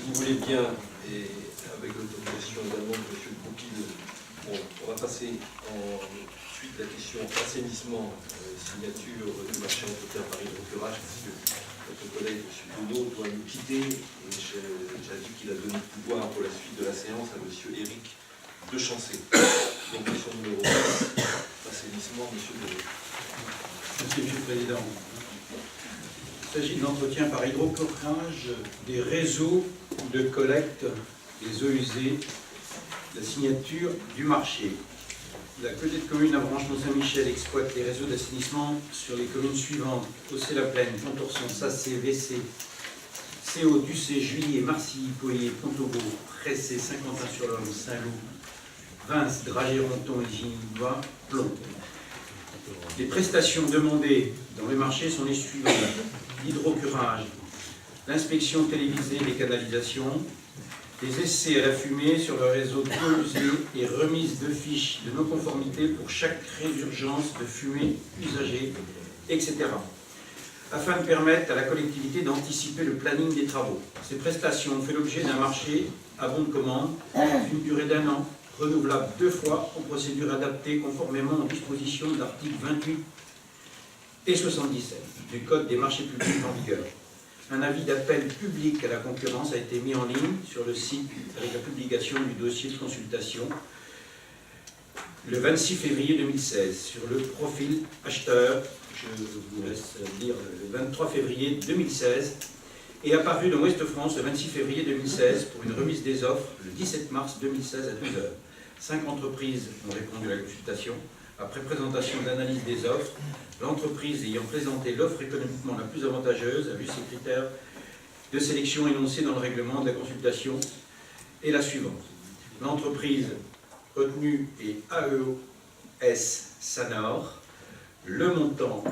vous voulez bien, et avec l'autorisation également de M. Goupil, on va passer ensuite la question assainissement, signature du marché entretien Paris Hydrocurage, parce que notre collègue M. Boudot doit nous quitter, et j'ai dit qu'il a donné le pouvoir pour la suite de la séance à M. Éric Dechancé. Donc question numéro 10, assainissement, M. Boudot. Merci, M. le Président. Il s'agit de l'entretien par hydrocurage des réseaux de collecte des eaux usées, la signature du marché. La communauté de communes Avranches-Mont-Saint-Michel exploite les réseaux d'assainissement sur les communes suivantes: Océ-la-Plaine, Pontorson, Sacé, Vessé, CO, Ducé, Juillet, Marcilly, Poyer, Pontobo, Pressé, Saint-Quentin-sur-Lomme, Saint-Loup, Vince, Dragé-Ronton et Ginivois, Plomb. Les prestations demandées dans le marché sont les suivantes: l'hydrocurage, l'inspection télévisée des canalisations, les essais à la fumée sur le réseau d'eau usée et remise de fiches de non-conformité pour chaque résurgence de fumée usagée, etc. afin de permettre à la collectivité d'anticiper le planning des travaux. Ces prestations ont fait l'objet d'un marché à bon de commande d'une durée d'1 an, renouvelable 2 fois en procédure adaptée conformément aux dispositions de l'article 28 et 77 du Code des marchés publics en vigueur. Un avis d'appel public à la concurrence a été mis en ligne sur le site avec la publication du dossier de consultation le 26 février 2016 sur le profil acheteur, je vous laisse lire, le 23 février 2016, et apparu dans Ouest France le 26 février 2016 pour une remise des offres le 17 mars 2016 à 12h. 5 entreprises ont répondu à la consultation. Après présentation d'analyse des offres, l'entreprise ayant présenté l'offre économiquement la plus avantageuse a vu ses critères de sélection énoncés dans le règlement de la consultation et la suivante. L'entreprise retenue est AES Sanor. Le montant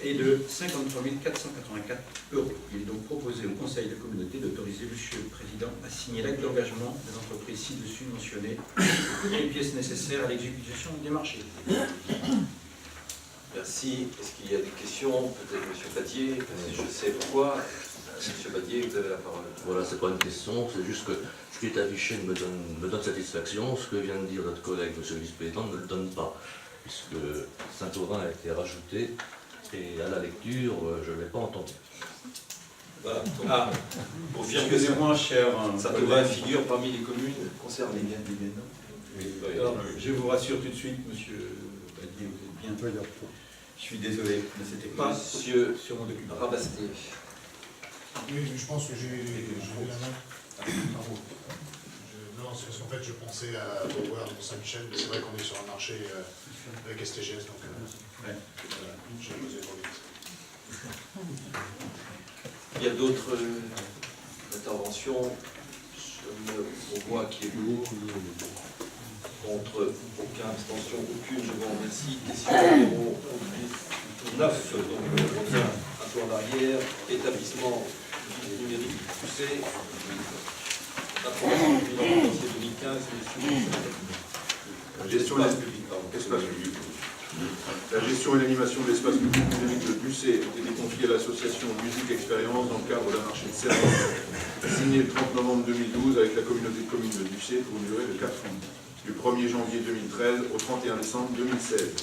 est de 53 484 €. Il est donc proposé au Conseil de communauté d'autoriser Monsieur le Président à signer l'acte d'engagement des entreprises ci-dessus mentionnées, toutes les pièces nécessaires à l'exécution des marchés. Merci. Est-ce qu'il y a des questions? Peut-être M. Badier, je sais pourquoi. M. Badier, vous avez la parole. Voilà, c'est pas une question, c'est juste que ce qui est affiché me donne satisfaction. Ce que vient de dire notre collègue, M. le vice-président, ne le donne pas, puisque Saint-Aubin a été rajouté, et à la lecture, je ne l'ai pas entendu. Voilà. Ah, excusez-moi, cher. Saint-Aubin figure parmi les communes concernées. Alors, je vous rassure tout de suite, monsieur Badier, vous êtes bien. Je suis désolé, mais c'était pas Monsieur sur mon document. Rabasté. Oui, je pense que j'ai levé la main. Bravo. Non, c'est parce qu'en fait, je pensais à Beauvoir, Mont-Saint-Michel, mais c'est vrai qu'on est sur un marché avec STGS, donc Ouais. voilà, j'ai posé pour vite. Il y a d'autres interventions. On voit qu'il est pour. Contre aucun, abstention aucune, je vous remercie. Question numéro 9, donc on revient un peu en arrière. Établissement numérique poussé. Approbation du bilan financier 2015, La gestion et l'espace public. La gestion et l'animation de l'espace public numérique de Bussé ont été confiées à l'association Musique Expérience dans le cadre d'un marché de services signé le 30 novembre 2012 avec la communauté de communes de Bussé pour une durée de 4 ans, du 1er janvier 2013 au 31 décembre 2016.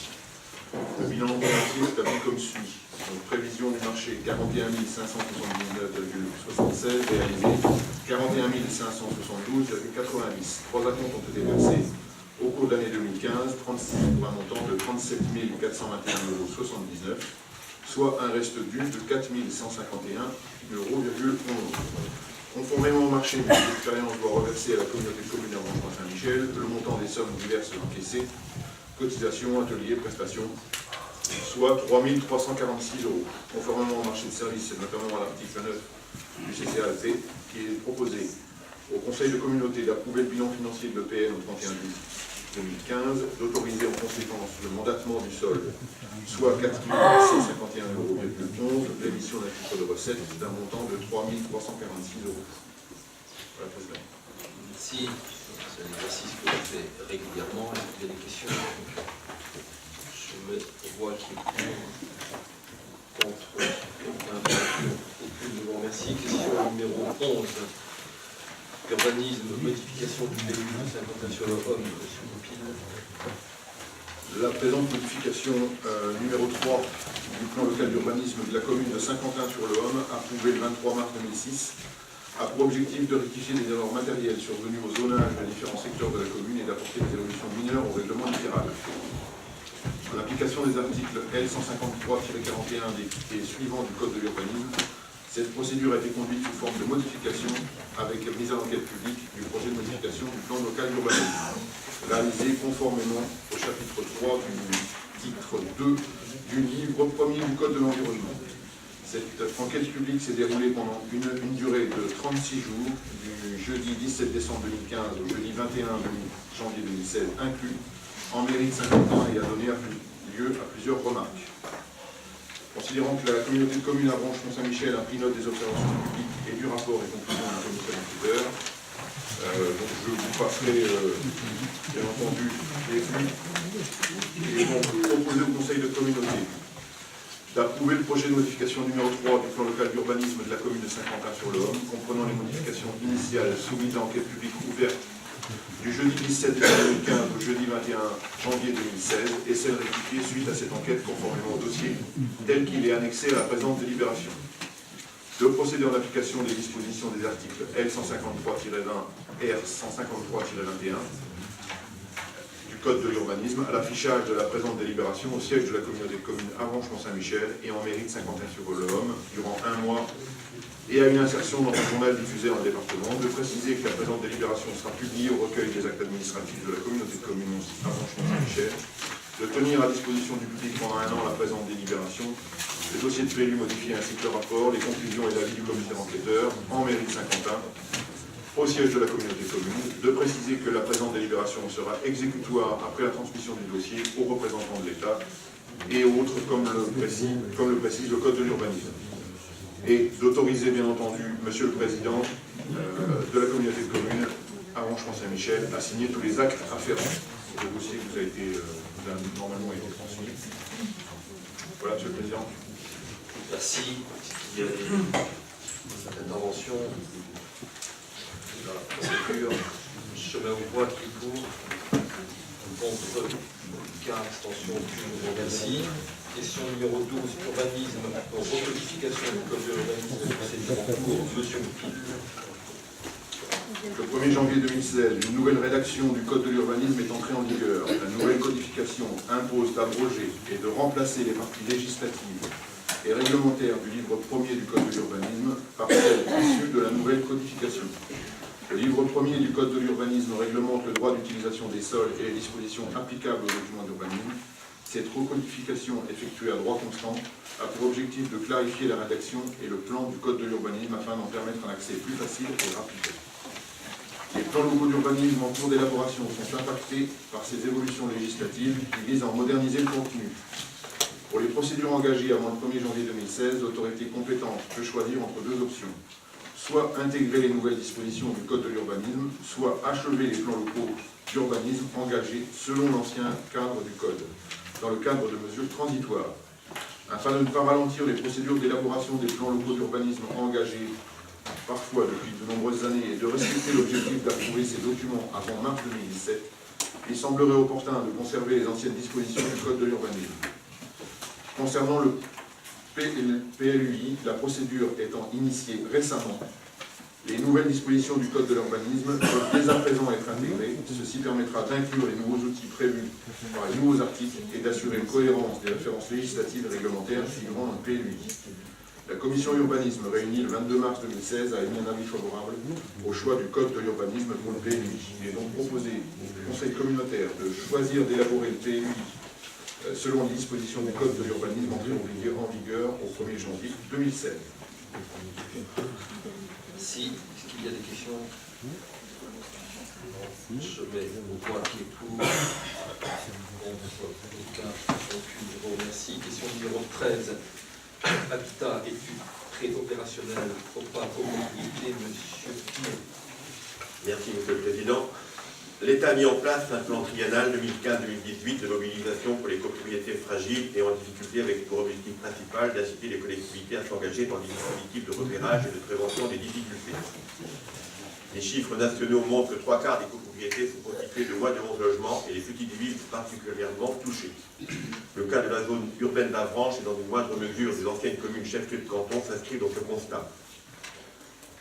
Le bilan financier s'établit comme suit. Donc, prévision du marché 41 579,76 réalisé, 41 572,90. 3 acomptes ont été versés au cours de l'année 2015, 36 pour un montant de 37 421,79 €, soit un reste dû de 4 151,11 €. Conformément au marché, l'expérience doit reverser à la communauté de communes Avranches-Saint-Michel le montant des sommes diverses encaissées, cotisations, ateliers, prestations, soit 3 346 €. Conformément au marché de services, et notamment à l'article 9 du CCALP, qui est proposé au Conseil de communauté d'approuver le bilan financier de l'EPN au 31 2015, d'autoriser en conséquence le mandatement du solde, soit 4 151,11 €, l'émission d'un titre de recette d'un montant de 3 346 €. Voilà, Président. Merci. C'est un exercice que je fais régulièrement. Il y a des questions. Je me vois qu'il est pour. Contre aucun. Aucune. Je vous remercie. Question numéro 11. urbanisme, modification du PLU de Saint-Quentin sur le Rhône, M. Goupil. La présente modification numéro 3 du plan local d'urbanisme de la commune de Saint-Quentin-sur-le-Homme, approuvé le 23 mars 2006, a pour objectif de rectifier des erreurs matérielles survenues au zonage des différents secteurs de la commune et d'apporter des évolutions mineures au règlement littéral. En application des articles L153-41 et suivants du Code de l'urbanisme, cette procédure a été conduite sous forme de modification avec mise à l'enquête publique du projet de modification du plan local d'urbanisme, réalisé conformément au chapitre 3 du titre 2 du livre 1er du Code de l'environnement. Cette enquête publique s'est déroulée pendant une durée de 36 jours, du jeudi 17 décembre 2015 au jeudi 21 janvier 2016 inclus, en mairie de Saint-Quentin et a donné lieu à plusieurs remarques. Considérant que la communauté de communes Avranches-Mont-Saint-Michel a pris note des observations publiques et du rapport et conclusions du comité enquêteur, donc je vous passerai bien entendu les flux et donc proposer au conseil de communauté d'approuver le projet de modification numéro 3 du plan local d'urbanisme de la commune de Saint-Quentin-sur-le-Homme, comprenant les modifications initiales soumises à enquête publique ouverte du jeudi 17 décembre 2015 au jeudi 21 janvier 2016 et celle rectifiée suite à cette enquête conformément au dossier tel qu'il est annexé à la présente délibération. De procéder en application des dispositions des articles L153-20 et R153-21 du Code de l'urbanisme à l'affichage de la présente délibération au siège de la communauté de communes Avranches-Mont-Saint-Michel et en mairie de Saint-Quentin-sur-le-Homme durant un mois et à une insertion dans le journal diffusé dans le département, de préciser que la présente délibération sera publiée au recueil des actes administratifs de la communauté de communes Avranches-Mont-Saint-Michel, de tenir à disposition du public pendant un an la présente délibération, les dossiers de PLU modifiés ainsi que le rapport, les conclusions et l'avis du comité enquêteur en mairie de Saint-Quentin, au siège de la communauté de communes, de préciser que la présente délibération sera exécutoire après la transmission du dossier aux représentants de l'État et autres comme le précise le Code de l'urbanisme. Et d'autoriser bien entendu Monsieur le Président de la communauté de communes Avranches-Mont-Saint-Michel à signer tous les actes afférents. Le dossier vous a normalement été transmis. Voilà, Monsieur le Président. Merci. Il y a des interventions dans la procédure. Je mets au voix qui est pour, contre, aucun, abstention, aucune. Je vous remercie. Question numéro 12, urbanisme, recodification du Code de l'urbanisme, procédure en cours, Monsieur Goupil. Le 1er janvier 2016, une nouvelle rédaction du Code de l'urbanisme est entrée en vigueur. La nouvelle codification impose d'abroger et de remplacer les parties législatives et réglementaires du livre 1er du Code de l'urbanisme par celles issues de la nouvelle codification. Le livre 1er du Code de l'urbanisme réglemente le droit d'utilisation des sols et les dispositions applicables aux documents d'urbanisme. Cette recodification effectuée à droit constant a pour objectif de clarifier la rédaction et le plan du Code de l'urbanisme afin d'en permettre un accès plus facile et rapide. Les plans locaux d'urbanisme en cours d'élaboration sont impactés par ces évolutions législatives qui visent à en moderniser le contenu. Pour les procédures engagées avant le 1er janvier 2016, l'autorité compétente peut choisir entre deux options. Soit intégrer les nouvelles dispositions du Code de l'urbanisme, soit achever les plans locaux d'urbanisme engagés selon l'ancien cadre du Code, dans le cadre de mesures transitoires. Afin de ne pas ralentir les procédures d'élaboration des plans locaux d'urbanisme engagés parfois depuis de nombreuses années et de respecter l'objectif d'approuver ces documents avant mars 2017, il semblerait opportun de conserver les anciennes dispositions du Code de l'urbanisme. Concernant le PLUI, la procédure étant initiée récemment, les nouvelles dispositions du Code de l'urbanisme peuvent dès à présent être intégrées. Ceci permettra d'inclure les nouveaux outils prévus par les nouveaux articles et d'assurer une cohérence des références législatives et réglementaires figurant dans le PLUI. La commission urbanisme réunie le 22 mars 2016 a émis un avis favorable au choix du Code de l'urbanisme pour le PLUI. Il est donc proposé au Conseil communautaire de choisir d'élaborer le PLUI selon les dispositions du Code de l'urbanisme entrées en vigueur au 1er janvier 2016. Merci. Est-ce qu'il y a des questions? Je mets au point qui est pour. Contre, aucun, aucune. Je vous remercie. Question numéro 13. Habitat, études pré-opérationnelles, OPA, mobilité, Monsieur Pinon. Merci, Monsieur le Président. L'État a mis en place un plan triennal 2015-2018 de mobilisation pour les copropriétés fragiles et en difficulté avec pour objectif principal d'inciter les collectivités à s'engager dans des dispositifs de repérage et de prévention des difficultés. Les chiffres nationaux montrent que 3/4 des copropriétés sont constituées de moins de 11 logements et les petites villes sont particulièrement touchées. Le cas de la zone urbaine d'Avranches et dans une moindre mesure des anciennes communes chefs-lieux de canton s'inscrit dans ce constat.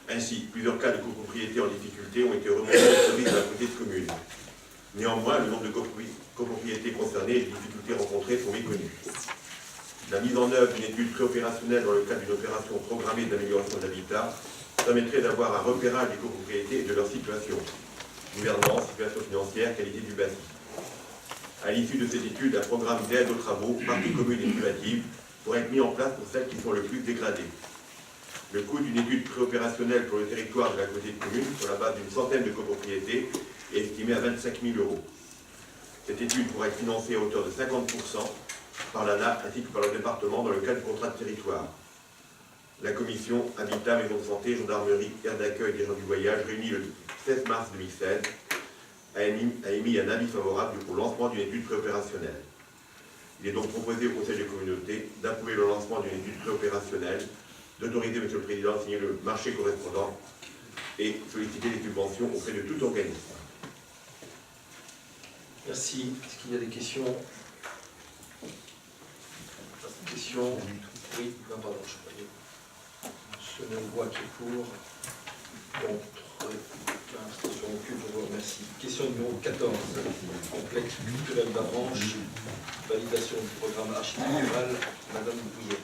Ainsi, plusieurs cas de copropriétés en difficulté ont été remontés au service de la petite commune. Néanmoins, le nombre de copropriétés concernées et les difficultés rencontrées sont méconnues. La mise en œuvre d'une étude préopérationnelle dans le cadre d'une opération programmée d'amélioration de l'habitat permettrait d'avoir un repérage des copropriétés et de leur situation. Gouvernance, situation financière, qualité du bâti. À l'issue de cette étude, un programme d'aide aux travaux, parties communes et privatives, pourrait être mis en place pour celles qui sont le plus dégradées. Le coût d'une étude préopérationnelle pour le territoire de la petite commune, sur la base d'une centaine de copropriétés, est estimé à 25 000 €. Cette étude pourrait être financée à hauteur de 50% par l'ANA ainsi que par le département dans le cadre du contrat de territoire. La commission Habitat, Maison de Santé, Gendarmerie, Aire d'accueil des gens du voyage, réunie le 16 mars 2016, a émis un avis favorable pour le lancement d'une étude préopérationnelle. Il est donc proposé au Conseil des communautés d'approuver le lancement d'une étude préopérationnelle, d'autoriser M. le Président à signer le marché correspondant et solliciter des subventions auprès de tout organisme. Merci. Est-ce qu'il y a des questions? Questions? Oui, non, pardon, je ne vois qui est pour. Contre. Abstention aucune, je vous remercie. Question numéro 14. Complexe culturel d'Avranches. Validation du programme architectural. Madame Bouillet.